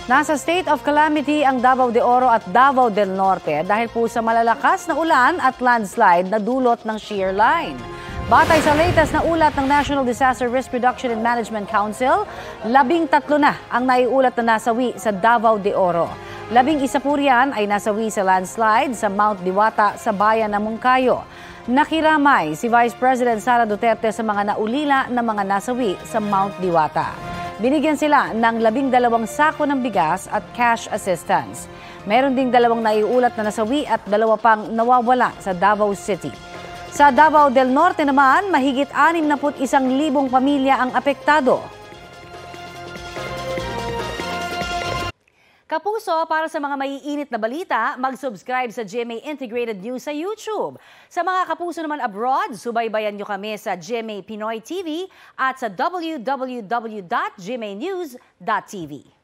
Nasa state of calamity ang Davao de Oro at Davao del Norte dahil po sa malalakas na ulan at landslide na dulot ng shear line. Batay sa latest na ulat ng National Disaster Risk Reduction and Management Council, 13 na ang naiulat na nasawi sa Davao de Oro. 11 po riyan ay nasawi sa landslide sa Mount Diwata sa bayan ng Moncayo. Nakiramay si Vice President Sara Duterte sa mga naulila na mga nasawi sa Mount Diwata. Binigyan sila ng 12 sako ng bigas at cash assistance. Meron ding 2 naiulat na nasawi at 2 pang nawawala sa Davao City. Sa Davao del Norte naman, mahigit 61,000 pamilya ang apektado. Kapuso, para sa mga maiinit na balita, mag-subscribe sa GMA Integrated News sa YouTube. Sa mga kapuso naman abroad, subaybayan nyo kami sa GMA Pinoy TV at sa www.gmanews.tv.